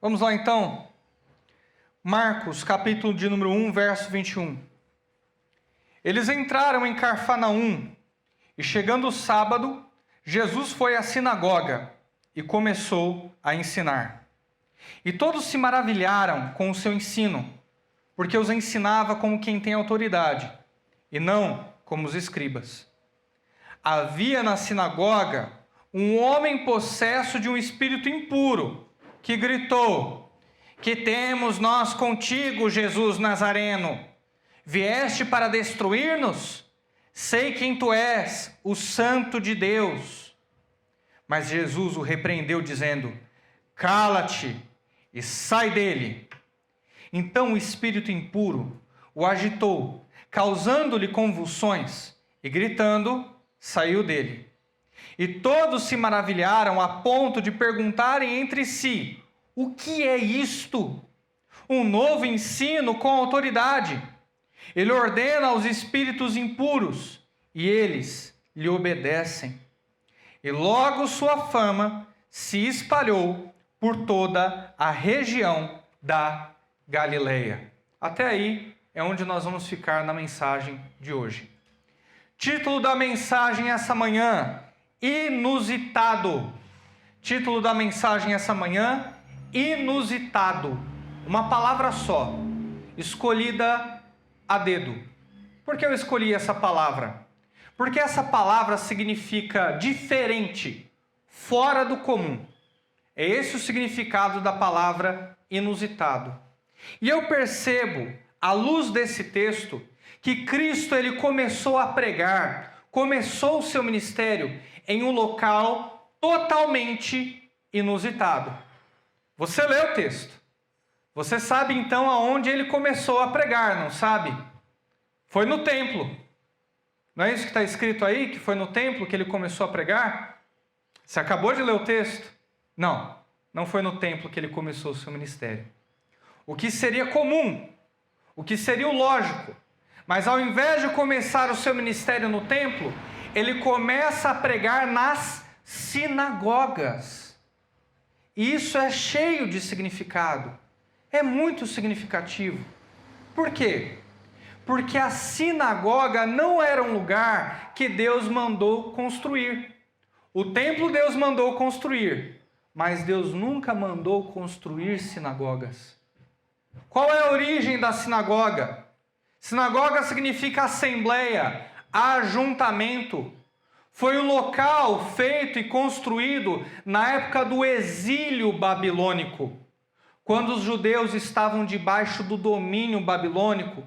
Vamos lá então. Marcos, capítulo de número 1, verso 21. Eles entraram em Cafarnaum, e chegando o sábado, Jesus foi à sinagoga e começou a ensinar. E todos se maravilharam com o seu ensino, porque os ensinava como quem tem autoridade, e não como os escribas. Havia na sinagoga um homem possesso de um espírito impuro, que gritou: "Que temos nós contigo, Jesus Nazareno? Vieste para destruir-nos? Sei quem tu és, o Santo de Deus." Mas Jesus o repreendeu, dizendo: "Cala-te e sai dele." Então o espírito impuro o agitou, causando-lhe convulsões, e gritando, saiu dele. E todos se maravilharam a ponto de perguntarem entre si: "O que é isto? Um novo ensino com autoridade. Ele ordena aos espíritos impuros, e eles lhe obedecem." E logo sua fama se espalhou por toda a região da Galileia. Até aí é onde nós vamos ficar na mensagem de hoje. Título da mensagem essa manhã: inusitado. Título da mensagem essa manhã: inusitado. Uma palavra só, escolhida a dedo. Por que eu escolhi essa palavra? Porque essa palavra significa diferente, fora do comum. É esse o significado da palavra inusitado. E eu percebo, à luz desse texto, que Cristo ele começou a pregar, começou o seu ministério em um local totalmente inusitado. Você lê o texto. Você sabe então aonde ele começou a pregar, não sabe? Foi no templo. Não é isso que está escrito aí, que foi no templo que ele começou a pregar? Você acabou de ler o texto? Não, não foi no templo que ele começou o seu ministério. O que seria comum, o que seria o lógico, mas ao invés de começar o seu ministério no templo, ele começa a pregar nas sinagogas. E isso é cheio de significado, é muito significativo. Por quê? Porque a sinagoga não era um lugar que Deus mandou construir. O templo Deus mandou construir, mas Deus nunca mandou construir sinagogas. Qual é a origem da sinagoga? Sinagoga significa assembleia, ajuntamento. Foi um local feito e construído na época do exílio babilônico, quando os judeus estavam debaixo do domínio babilônico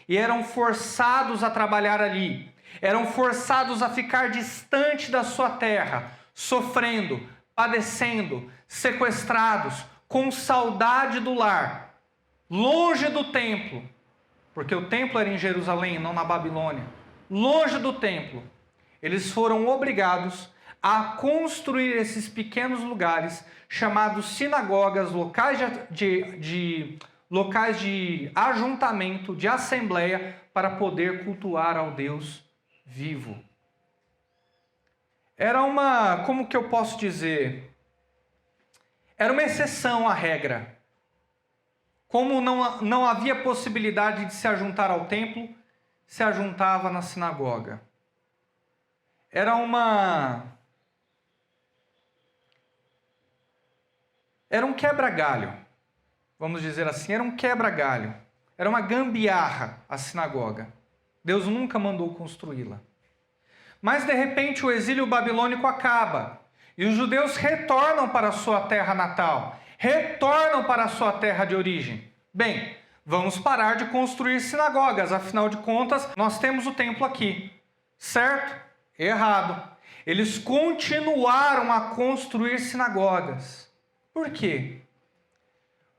e eram forçados a trabalhar ali, eram forçados a ficar distante da sua terra, sofrendo, padecendo, sequestrados, com saudade do lar, longe do templo, porque o templo era em Jerusalém, não na Babilônia. Longe do templo, eles foram obrigados a construir esses pequenos lugares chamados sinagogas, locais de ajuntamento, de assembleia, para poder cultuar ao Deus vivo. Era como que eu posso dizer? Era uma exceção à regra. Como não havia possibilidade de se ajuntar ao templo, se ajuntava na sinagoga. Era um quebra-galho, vamos dizer assim, era um quebra-galho. Era uma gambiarra a sinagoga. Deus nunca mandou construí-la. Mas de repente o exílio babilônico acaba e os judeus retornam para a sua terra natal, retornam para a sua terra de origem. Bem, vamos parar de construir sinagogas, afinal de contas, nós temos o templo aqui. Certo? Errado. Eles continuaram a construir sinagogas. Por quê?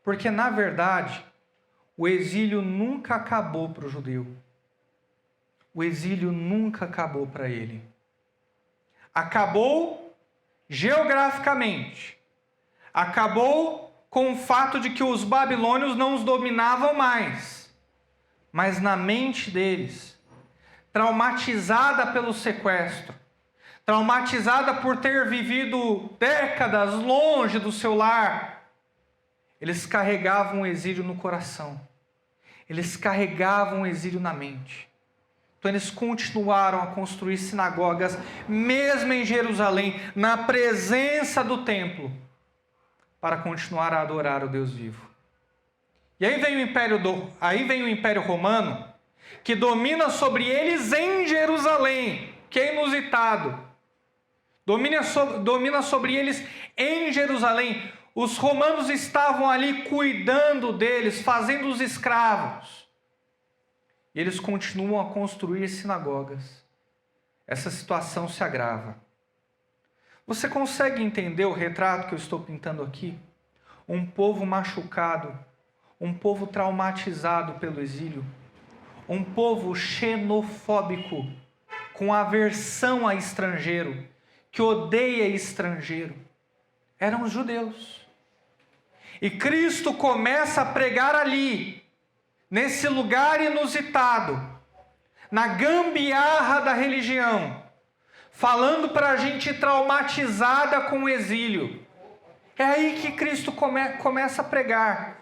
Porque, na verdade, o exílio nunca acabou para o judeu. O exílio nunca acabou para ele. Acabou geograficamente. Acabou com o fato de que os babilônios não os dominavam mais. Mas na mente deles, traumatizada pelo sequestro, traumatizada por ter vivido décadas longe do seu lar, eles carregavam o exílio no coração. Eles carregavam o exílio na mente. Então eles continuaram a construir sinagogas, mesmo em Jerusalém, na presença do templo, para continuar a adorar o Deus vivo. E aí vem o Império Romano, que domina sobre eles em Jerusalém, que é inusitado. Domina sobre eles em Jerusalém. Os romanos estavam ali cuidando deles, fazendo os escravos. E eles continuam a construir sinagogas. Essa situação se agrava. Você consegue entender o retrato que eu estou pintando aqui? Um povo machucado, um povo traumatizado pelo exílio, um povo xenofóbico, com aversão a estrangeiro, que odeia estrangeiro. Eram os judeus. E Cristo começa a pregar ali, nesse lugar inusitado, na gambiarra da religião, falando para a gente traumatizada com o exílio. É aí que Cristo começa a pregar,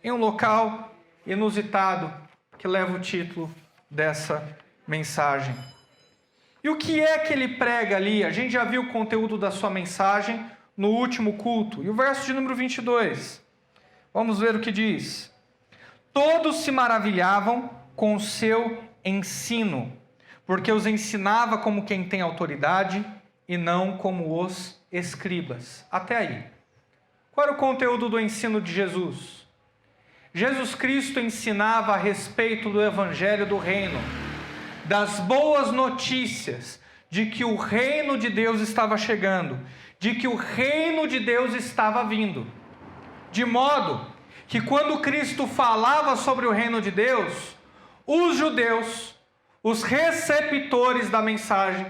em um local inusitado, que leva o título dessa mensagem. E o que é que ele prega ali? A gente já viu o conteúdo da sua mensagem no último culto. E o verso de número 22. Vamos ver o que diz. Todos se maravilhavam com o seu ensino, porque os ensinava como quem tem autoridade e não como os escribas. Até aí. Qual era o conteúdo do ensino de Jesus? Jesus Cristo ensinava a respeito do Evangelho do Reino, das boas notícias de que o reino de Deus estava chegando, de que o reino de Deus estava vindo. De modo que quando Cristo falava sobre o reino de Deus, os judeus, os receptores da mensagem,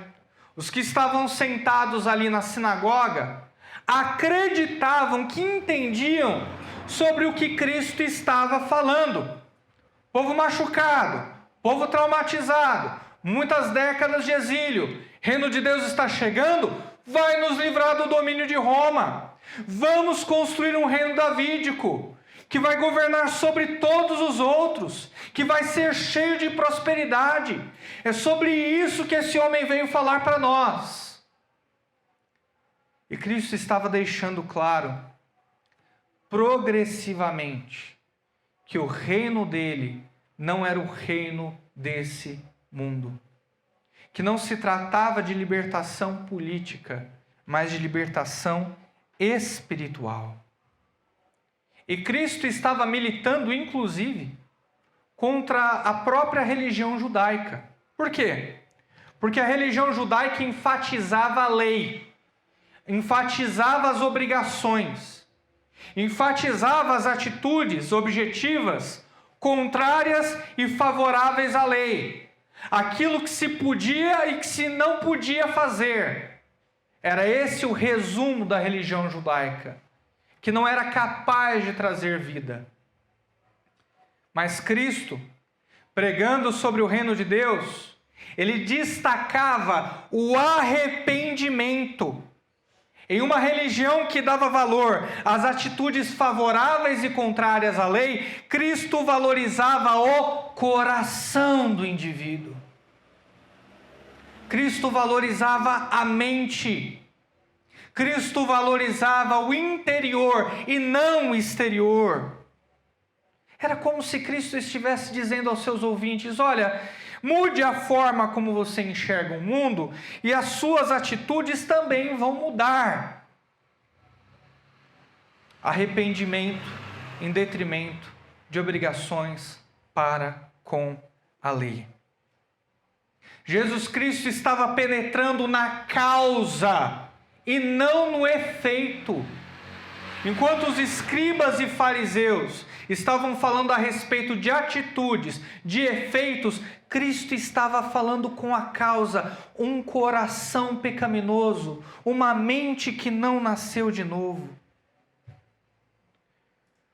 os que estavam sentados ali na sinagoga, acreditavam que entendiam sobre o que Cristo estava falando. Povo machucado, povo traumatizado, muitas décadas de exílio, reino de Deus está chegando, vai nos livrar do domínio de Roma. Vamos construir um reino davídico, que vai governar sobre todos os outros, que vai ser cheio de prosperidade. É sobre isso que esse homem veio falar para nós. E Cristo estava deixando claro, progressivamente, que o reino dele não era o reino desse mundo. Que não se tratava de libertação política, mas de libertação espiritual. E Cristo estava militando, inclusive, contra a própria religião judaica. Por quê? Porque a religião judaica enfatizava a lei, enfatizava as obrigações, enfatizava as atitudes objetivas contrárias e favoráveis à lei. Aquilo que se podia e que se não podia fazer. Era esse o resumo da religião judaica, que não era capaz de trazer vida. Mas Cristo, pregando sobre o reino de Deus, ele destacava o arrependimento. Em uma religião que dava valor às atitudes favoráveis e contrárias à lei, Cristo valorizava o coração do indivíduo. Cristo valorizava a mente. Cristo valorizava o interior e não o exterior. Era como se Cristo estivesse dizendo aos seus ouvintes: olha, mude a forma como você enxerga o mundo e as suas atitudes também vão mudar. Arrependimento em detrimento de obrigações para com a lei. Jesus Cristo estava penetrando na causa e não no efeito. Enquanto os escribas e fariseus estavam falando a respeito de atitudes, de efeitos, Cristo estava falando com a causa, um coração pecaminoso, uma mente que não nasceu de novo.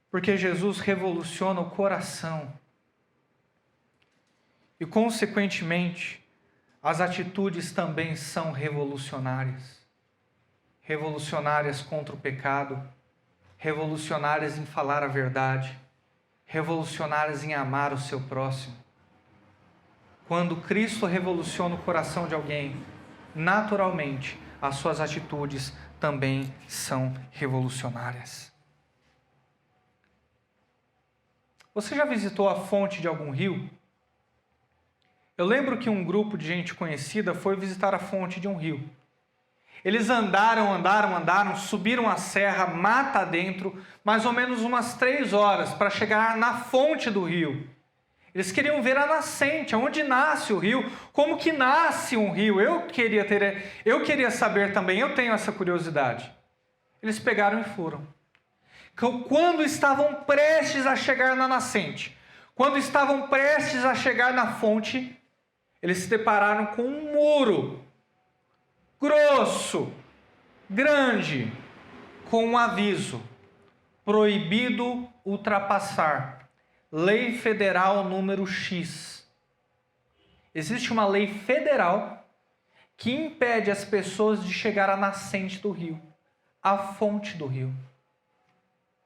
Porque Jesus revoluciona o coração. E, consequentemente, as atitudes também são revolucionárias. Revolucionárias contra o pecado, revolucionárias em falar a verdade, revolucionárias em amar o seu próximo. Quando Cristo revoluciona o coração de alguém, naturalmente as suas atitudes também são revolucionárias. Você já visitou a fonte de algum rio? Eu lembro que um grupo de gente conhecida foi visitar a fonte de um rio. Eles andaram, subiram a serra, mata adentro, mais ou menos umas 3 horas para chegar na fonte do rio. Eles queriam ver a nascente, onde nasce o rio, como que nasce um rio. Eu queria saber também, eu tenho essa curiosidade. Eles pegaram e foram. Quando estavam prestes a chegar na nascente, quando estavam prestes a chegar na fonte, eles se depararam com um muro grosso, grande, com um aviso: proibido ultrapassar. Lei Federal número X. Existe uma lei federal que impede as pessoas de chegar à nascente do rio, à fonte do rio.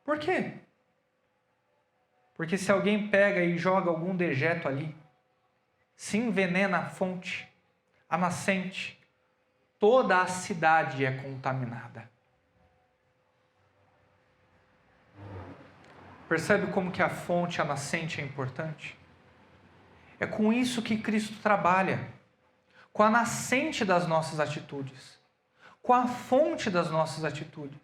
Por quê? Porque se alguém pega e joga algum dejeto ali, se envenena a fonte, a nascente, toda a cidade é contaminada. Percebe como que a fonte, a nascente é importante? É com isso que Cristo trabalha, com a nascente das nossas atitudes, com a fonte das nossas atitudes.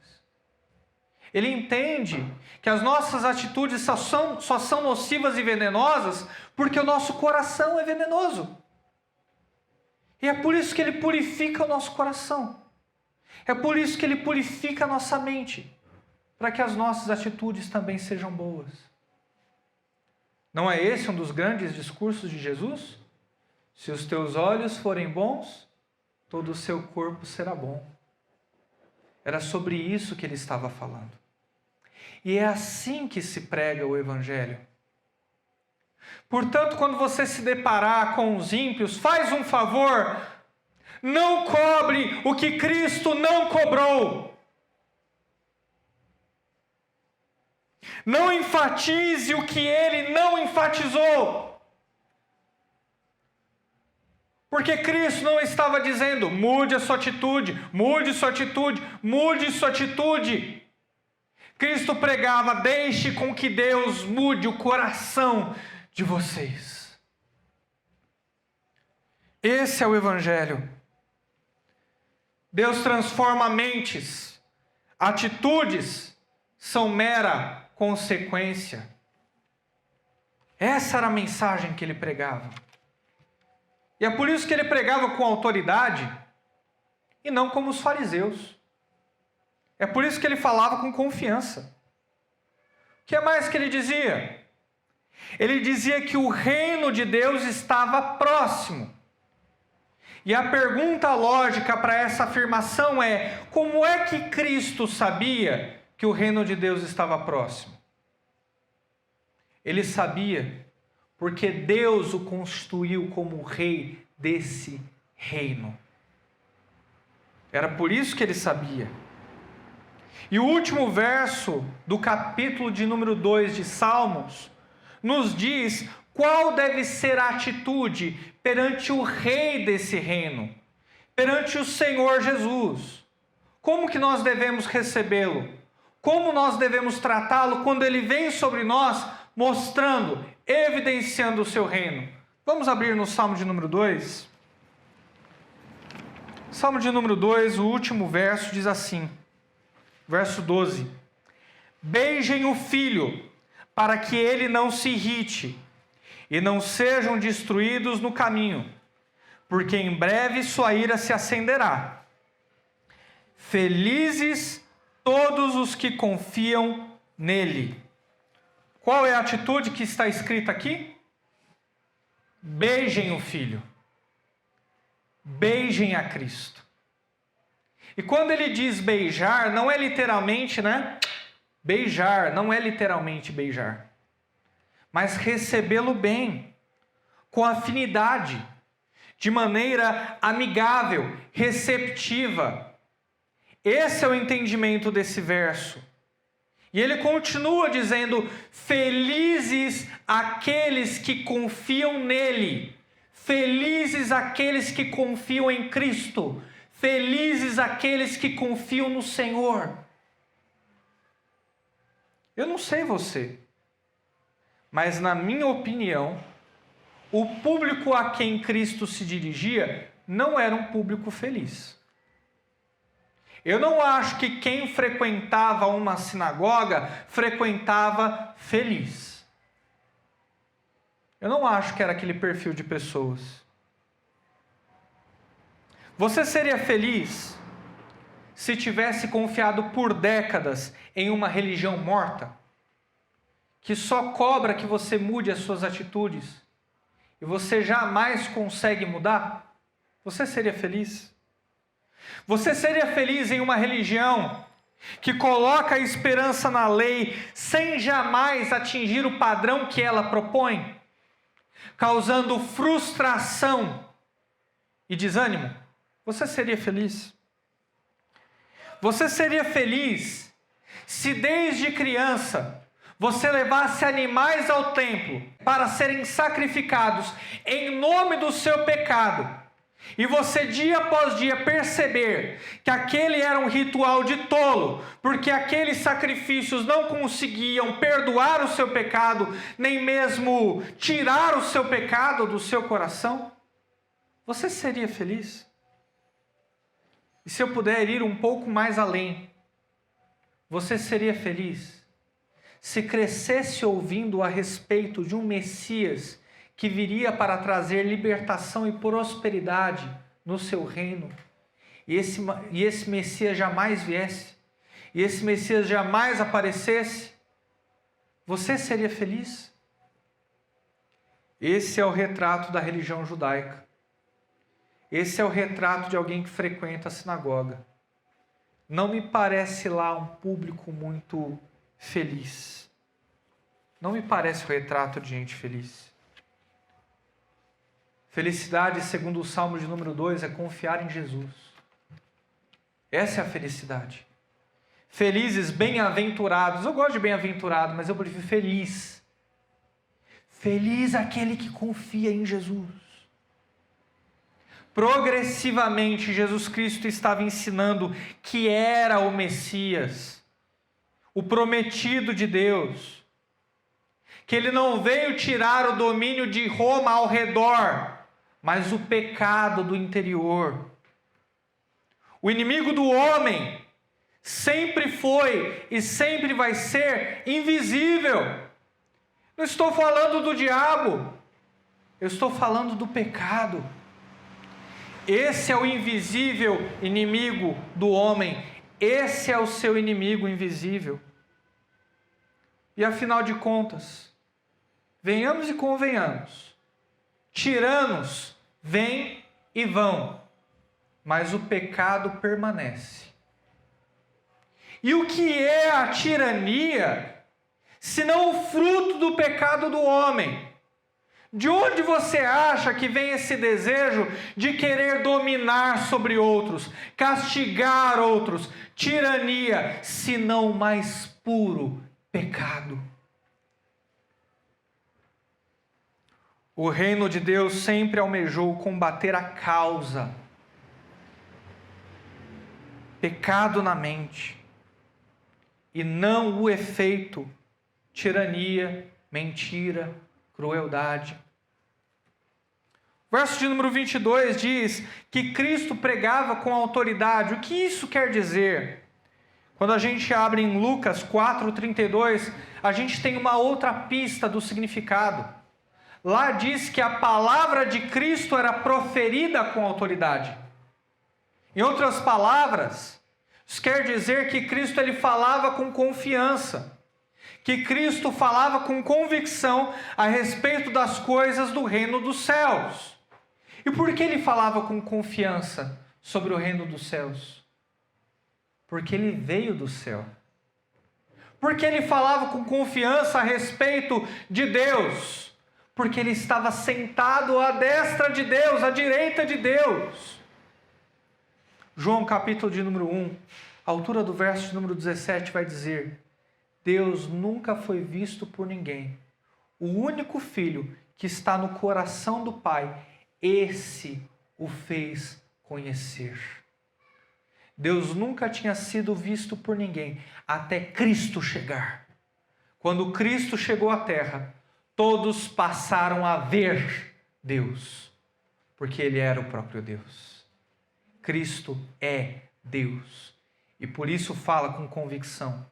Ele entende que as nossas atitudes só são nocivas e venenosas porque o nosso coração é venenoso. E é por isso que Ele purifica o nosso coração. É por isso que Ele purifica a nossa mente, para que as nossas atitudes também sejam boas. Não é esse um dos grandes discursos de Jesus? Se os teus olhos forem bons, todo o seu corpo será bom. Era sobre isso que ele estava falando. E é assim que se prega o Evangelho. Portanto, quando você se deparar com os ímpios, faz um favor, não cobre o que Cristo não cobrou. Não enfatize o que Ele não enfatizou. Porque Cristo não estava dizendo: mude a sua atitude, mude sua atitude, mude sua atitude. Cristo pregava: deixe com que Deus mude o coração de vocês. Esse é o Evangelho. Deus transforma mentes. Atitudes são mera consequência. Essa era a mensagem que ele pregava. E é por isso que ele pregava com autoridade e não como os fariseus. É por isso que ele falava com confiança. O que mais que ele dizia? Ele dizia que o reino de Deus estava próximo. E a pergunta lógica para essa afirmação é: como é que Cristo sabia que o reino de Deus estava próximo? Ele sabia porque Deus o constituiu como rei desse reino. Era por isso que ele sabia. E o último verso do capítulo de número 2 de Salmos nos diz qual deve ser a atitude perante o rei desse reino, perante o Senhor Jesus. Como que nós devemos recebê-lo? Como nós devemos tratá-lo quando ele vem sobre nós, mostrando, evidenciando o seu reino? Vamos abrir no Salmo de número 2. Salmo de número 2, o último verso diz assim, verso 12: beijem o filho, para que ele não se irrite, e não sejam destruídos no caminho, porque em breve sua ira se acenderá. Felizes todos os que confiam nele. Qual é a atitude que está escrita aqui? Beijem o Filho. Beijem a Cristo. E quando ele diz beijar, não é literalmente, beijar, não é literalmente beijar. Mas recebê-lo bem, com afinidade, de maneira amigável, receptiva. Esse é o entendimento desse verso. E ele continua dizendo: felizes aqueles que confiam nele, felizes aqueles que confiam em Cristo, felizes aqueles que confiam no Senhor. Eu não sei você, mas na minha opinião, o público a quem Cristo se dirigia não era um público feliz. Eu não acho que quem frequentava uma sinagoga frequentava feliz. Eu não acho que era aquele perfil de pessoas. Você seria feliz se tivesse confiado por décadas em uma religião morta, que só cobra que você mude as suas atitudes e você jamais consegue mudar? Você seria feliz? Você seria feliz em uma religião que coloca a esperança na lei sem jamais atingir o padrão que ela propõe, causando frustração e desânimo? Você seria feliz? Você seria feliz se desde criança você levasse animais ao templo para serem sacrificados em nome do seu pecado, e você dia após dia perceber que aquele era um ritual de tolo, porque aqueles sacrifícios não conseguiam perdoar o seu pecado, nem mesmo tirar o seu pecado do seu coração? Você seria feliz? E se eu puder ir um pouco mais além, você seria feliz se crescesse ouvindo a respeito de um Messias que viria para trazer libertação e prosperidade no seu reino, e esse Messias jamais viesse, e esse Messias jamais aparecesse? Você seria feliz? Esse é o retrato da religião judaica. Esse é o retrato de alguém que frequenta a sinagoga. Não me parece lá um público muito feliz. Não me parece o retrato de gente feliz. Felicidade, segundo o Salmo de número 2, é confiar em Jesus. Essa é a felicidade. Felizes, bem-aventurados. Eu gosto de bem-aventurado, mas eu prefiro feliz. Feliz aquele que confia em Jesus. Progressivamente, Jesus Cristo estava ensinando que era o Messias, o prometido de Deus, que ele não veio tirar o domínio de Roma ao redor, mas o pecado do interior. O inimigo do homem sempre foi e sempre vai ser invisível. Não estou falando do diabo, eu estou falando do pecado. Esse é o invisível inimigo do homem. Esse é o seu inimigo invisível. E afinal de contas, venhamos e convenhamos, tiranos vêm e vão, mas o pecado permanece. E o que é a tirania, senão o fruto do pecado do homem? De onde você acha que vem esse desejo de querer dominar sobre outros, castigar outros? Tirania, senão o mais puro pecado. O reino de Deus sempre almejou combater a causa. Pecado na mente. E não o efeito. Tirania, mentira, crueldade. O verso de número 22 diz que Cristo pregava com autoridade. O que isso quer dizer? Quando a gente abre em Lucas 4:32, a gente tem uma outra pista do significado. Lá diz que a palavra de Cristo era proferida com autoridade. Em outras palavras, isso quer dizer que Cristo ele falava com confiança. Que Cristo falava com convicção a respeito das coisas do reino dos céus. E por que ele falava com confiança sobre o reino dos céus? Porque ele veio do céu. Porque ele falava com confiança a respeito de Deus. Porque ele estava sentado à destra de Deus, à direita de Deus. João capítulo de número 1, a altura do verso de número 17 vai dizer: Deus nunca foi visto por ninguém. O único Filho que está no coração do Pai, esse o fez conhecer. Deus nunca tinha sido visto por ninguém até Cristo chegar. Quando Cristo chegou à terra, todos passaram a ver Deus, porque Ele era o próprio Deus. Cristo é Deus e por isso fala com convicção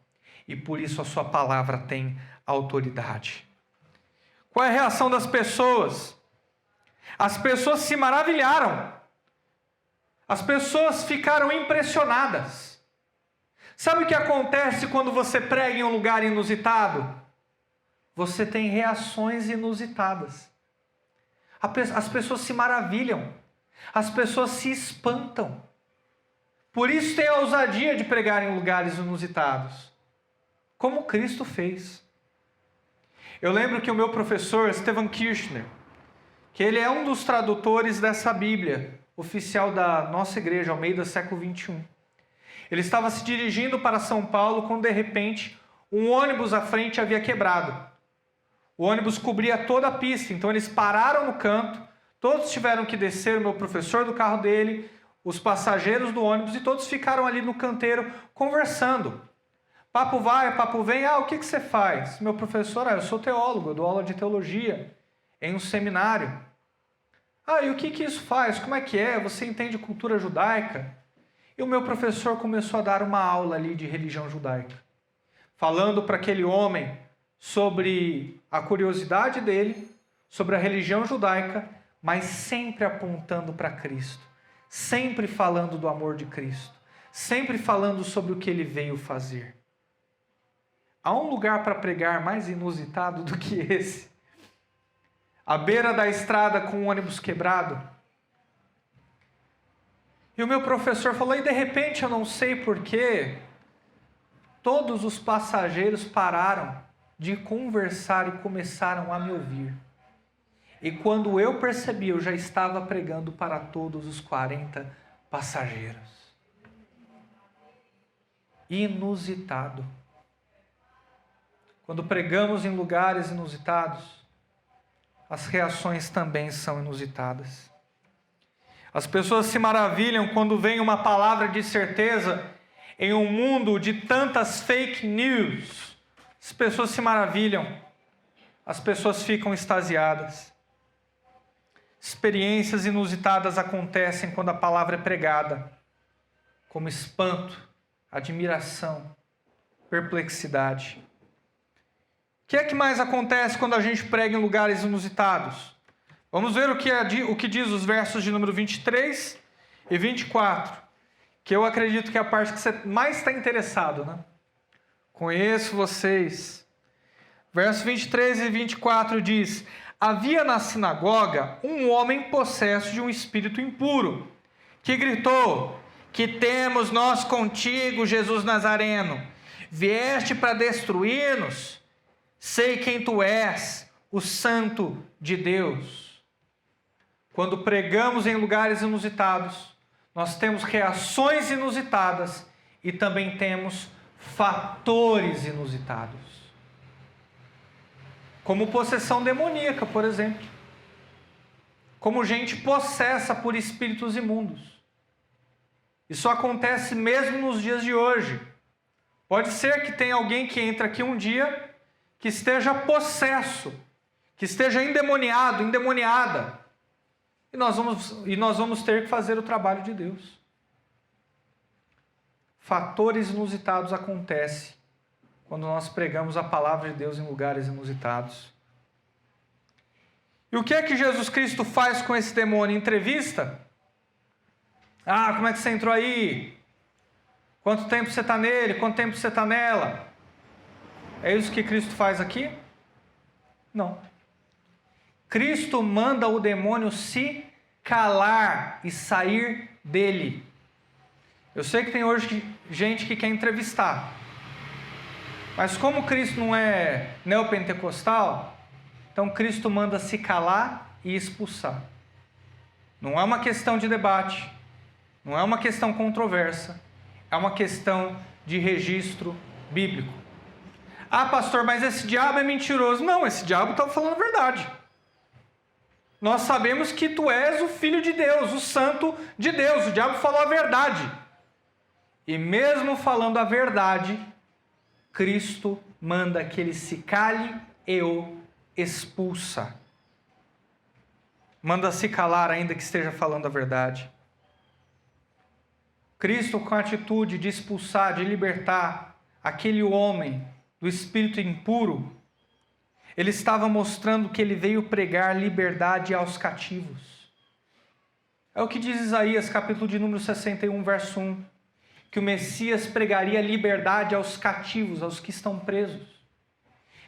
e por isso a sua palavra tem autoridade. Qual é a reação das pessoas? As pessoas se maravilharam. As pessoas ficaram impressionadas. Sabe o que acontece quando você prega em um lugar inusitado? Você tem reações inusitadas. As pessoas se maravilham. As pessoas se espantam. Por isso tem a ousadia de pregar em lugares inusitados, como Cristo fez. Eu lembro que o meu professor, Stephen Kirchner, que ele é um dos tradutores dessa Bíblia oficial da nossa igreja, Almeida, século 21. Ele estava se dirigindo para São Paulo quando, de repente, um ônibus à frente havia quebrado. O ônibus cobria toda a pista, então eles pararam no canto, todos tiveram que descer, o meu professor do carro dele, os passageiros do ônibus, e todos ficaram ali no canteiro conversando. Papo vai, papo vem, o que você faz? Meu professor, eu sou teólogo, eu dou aula de teologia em um seminário. E o que isso faz? Como é que é? Você entende cultura judaica? E o meu professor começou a dar uma aula ali de religião judaica, falando para aquele homem sobre a curiosidade dele, sobre a religião judaica, mas sempre apontando para Cristo, sempre falando do amor de Cristo, sempre falando sobre o que ele veio fazer. Há um lugar para pregar mais inusitado do que esse? À beira da estrada com um ônibus quebrado. E o meu professor falou, e de repente, eu não sei porquê, todos os passageiros pararam de conversar e começaram a me ouvir. E quando eu percebi, eu já estava pregando para todos os 40 passageiros. Inusitado. Quando pregamos em lugares inusitados, as reações também são inusitadas. As pessoas se maravilham quando vem uma palavra de certeza em um mundo de tantas fake news. As pessoas se maravilham, as pessoas ficam extasiadas. Experiências inusitadas acontecem quando a palavra é pregada, como espanto, admiração, perplexidade. O que é que mais acontece quando a gente prega em lugares inusitados? Vamos ver o que diz os versos de número 23 e 24, que eu acredito que é a parte que você mais está interessado, né? Conheço vocês. Versos 23 e 24 diz: havia na sinagoga um homem possesso de um espírito impuro, que gritou: que temos nós contigo, Jesus Nazareno? Vieste para destruir-nos? Sei quem tu és, o Santo de Deus. Quando pregamos em lugares inusitados, nós temos reações inusitadas e também temos fatores inusitados. Como possessão demoníaca, por exemplo. Como gente possessa por espíritos imundos. Isso acontece mesmo nos dias de hoje. Pode ser que tenha alguém que entra aqui um dia que esteja possesso, que esteja endemoniado, endemoniada. E nós vamos ter que fazer o trabalho de Deus. Fatores inusitados acontecem quando nós pregamos a palavra de Deus em lugares inusitados. E o que é que Jesus Cristo faz com esse demônio? Entrevista? Como é que você entrou aí? Quanto tempo você está nele? Quanto tempo você está nela? É isso que Cristo faz aqui? Não. Cristo manda o demônio se calar e sair dele. Eu sei que tem hoje gente que quer entrevistar. Mas como Cristo não é neopentecostal, então Cristo manda se calar e expulsar. Não é uma questão de debate, não é uma questão controversa, é uma questão de registro bíblico. ah, pastor, mas esse diabo é mentiroso. Não, esse diabo está falando a verdade. Nós sabemos que tu és o Filho de Deus, o Santo de Deus. O diabo falou a verdade. E mesmo falando a verdade, Cristo manda que ele se cale e o expulsa. Manda se calar ainda que esteja falando a verdade. Cristo, com a atitude de expulsar, de libertar aquele homem do espírito impuro, ele estava mostrando que ele veio pregar liberdade aos cativos. É o que diz Isaías, capítulo de número 61, verso 1, que o Messias pregaria liberdade aos cativos, aos que estão presos.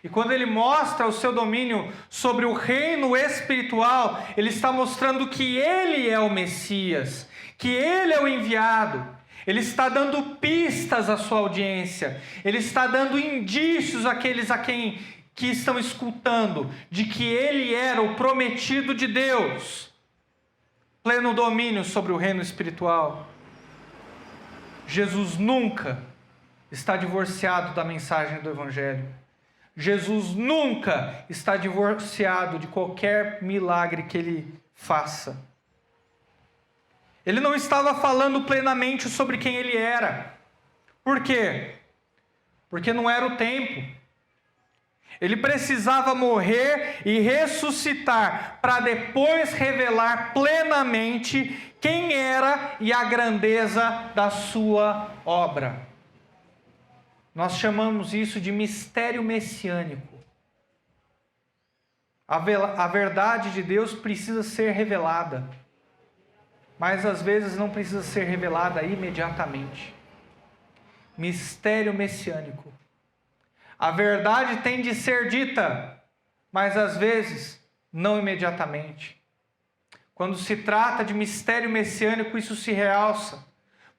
E quando ele mostra o seu domínio sobre o reino espiritual, ele está mostrando que ele é o Messias, que ele é o enviado. Ele está dando pistas à sua audiência, ele está dando indícios àqueles que estão escutando, de que ele era o prometido de Deus, pleno domínio sobre o reino espiritual. Jesus nunca está divorciado da mensagem do Evangelho. Jesus nunca está divorciado de qualquer milagre que ele faça. Ele não estava falando plenamente sobre quem ele era. Por quê? Porque não era o tempo. Ele precisava morrer e ressuscitar para depois revelar plenamente quem era e a grandeza da sua obra. Nós chamamos isso de mistério messiânico. A verdade de Deus precisa ser revelada, mas às vezes não precisa ser revelada imediatamente. Mistério messiânico. A verdade tem de ser dita, mas às vezes não imediatamente. Quando se trata de mistério messiânico, isso se realça,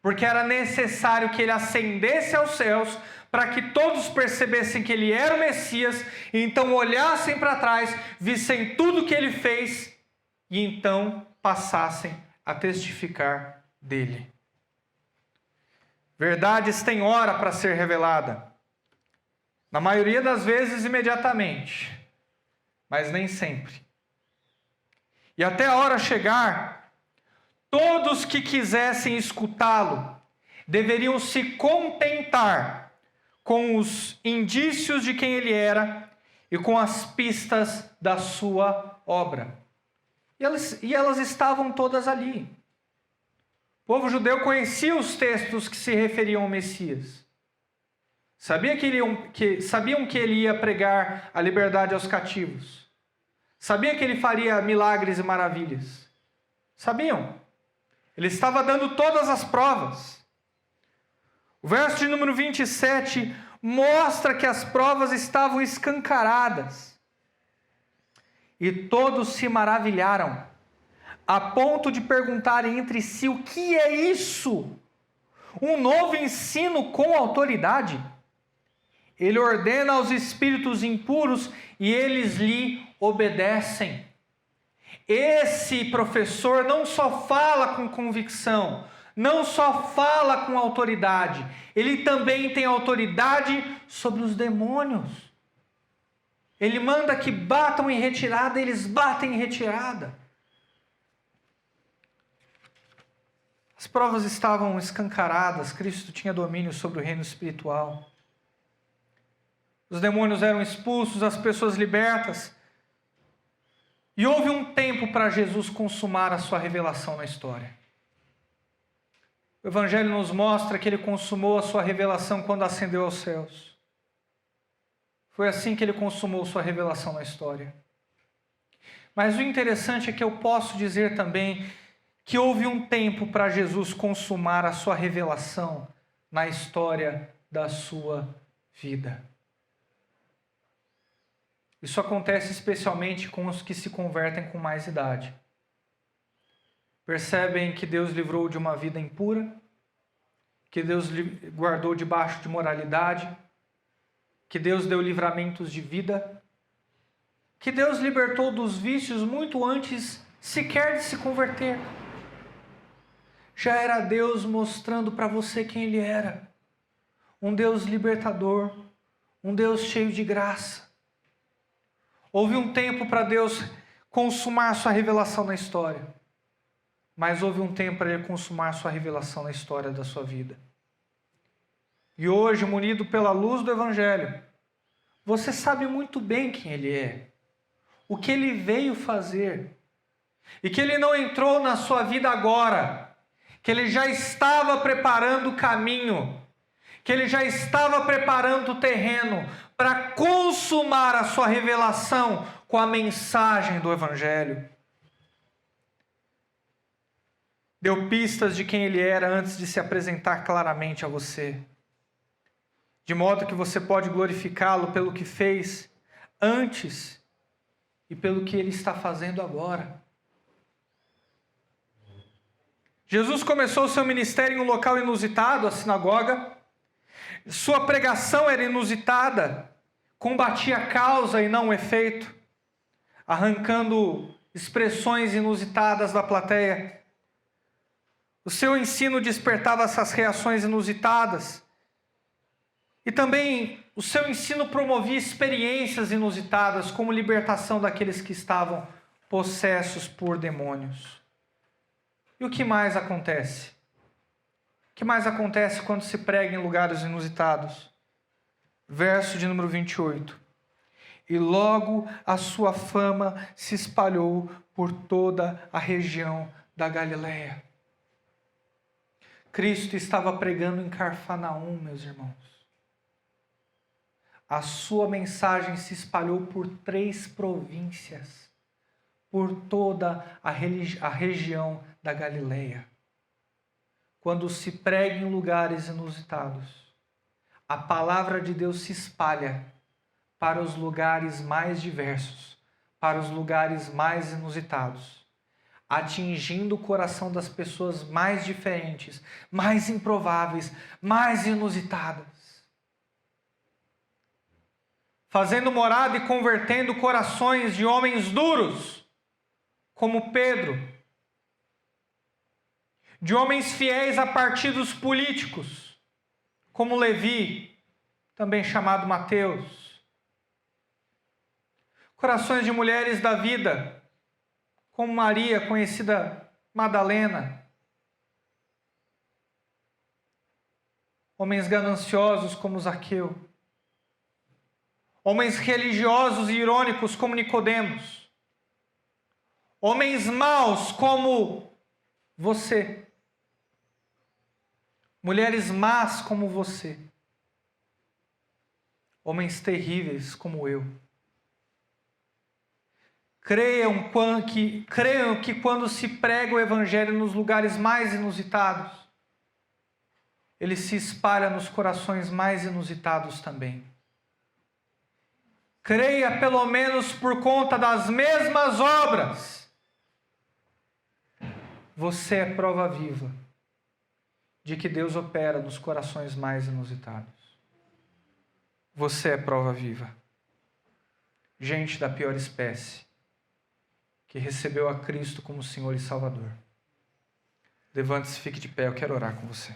porque era necessário que ele ascendesse aos céus para que todos percebessem que ele era o Messias, e então olhassem para trás, vissem tudo que ele fez, e então passassem a testificar dele. Verdades têm hora para ser revelada. Na maioria das vezes imediatamente, mas nem sempre. E até a hora chegar, todos que quisessem escutá-lo deveriam se contentar com os indícios de quem ele era e com as pistas da sua obra. E elas estavam todas ali. O povo judeu conhecia os textos que se referiam ao Messias. Sabiam que ele ia pregar a liberdade aos cativos. Sabiam que ele faria milagres e maravilhas. Sabiam. Ele estava dando todas as provas. O verso de número 27 mostra que as provas estavam escancaradas. E todos se maravilharam, a ponto de perguntarem entre si: o que é isso? Um novo ensino com autoridade? Ele ordena aos espíritos impuros e eles lhe obedecem. Esse professor não só fala com convicção, não só fala com autoridade, ele também tem autoridade sobre os demônios. Ele manda que batam em retirada, eles batem em retirada. As provas estavam escancaradas, Cristo tinha domínio sobre o reino espiritual. Os demônios eram expulsos, as pessoas libertas. E houve um tempo para Jesus consumar a sua revelação na história. O Evangelho nos mostra que ele consumou a sua revelação quando ascendeu aos céus. Foi assim que ele consumou sua revelação na história. Mas o interessante é que eu posso dizer também que houve um tempo para Jesus consumar a sua revelação na história da sua vida. Isso acontece especialmente com os que se convertem com mais idade. Percebem que Deus livrou de uma vida impura, que Deus guardou debaixo de moralidade, que Deus deu livramentos de vida, que Deus libertou dos vícios muito antes sequer de se converter. Já era Deus mostrando para você quem Ele era. Um Deus libertador, um Deus cheio de graça. Houve um tempo para Deus consumar sua revelação na história, mas houve um tempo para Ele consumar sua revelação na história da sua vida. E hoje, munido pela luz do Evangelho, você sabe muito bem quem Ele é, o que Ele veio fazer, e que Ele não entrou na sua vida agora, que Ele já estava preparando o caminho, que Ele já estava preparando o terreno para consumar a sua revelação com a mensagem do Evangelho. Deu pistas de quem Ele era antes de se apresentar claramente a você, de modo que você pode glorificá-lo pelo que fez antes e pelo que Ele está fazendo agora. Jesus começou o seu ministério em um local inusitado, a sinagoga. Sua pregação era inusitada, combatia a causa e não o efeito, arrancando expressões inusitadas da plateia. O seu ensino despertava essas reações inusitadas. E também o seu ensino promovia experiências inusitadas, como libertação daqueles que estavam possessos por demônios. E o que mais acontece? O que mais acontece quando se prega em lugares inusitados? Verso de número 28. E logo a sua fama se espalhou por toda a região da Galileia. Cristo estava pregando em Cafarnaum, meus irmãos. A sua mensagem se espalhou por 3 províncias, por toda a região da Galileia. Quando se prega em lugares inusitados, a palavra de Deus se espalha para os lugares mais diversos, para os lugares mais inusitados, atingindo o coração das pessoas mais diferentes, mais improváveis, mais inusitadas. Fazendo morada e convertendo corações de homens duros, como Pedro, de homens fiéis a partidos políticos, como Levi, também chamado Mateus, corações de mulheres da vida, como Maria, conhecida Madalena, homens gananciosos como Zaqueu, homens religiosos e irônicos como Nicodemos, homens maus como você, mulheres más como você, homens terríveis como eu. Creiam que quando se prega o Evangelho nos lugares mais inusitados, ele se espalha nos corações mais inusitados também. Creia pelo menos por conta das mesmas obras. Você é prova viva de que Deus opera nos corações mais inusitados. Você é prova viva. Gente da pior espécie, que recebeu a Cristo como Senhor e Salvador. Levante-se, fique de pé, eu quero orar com você.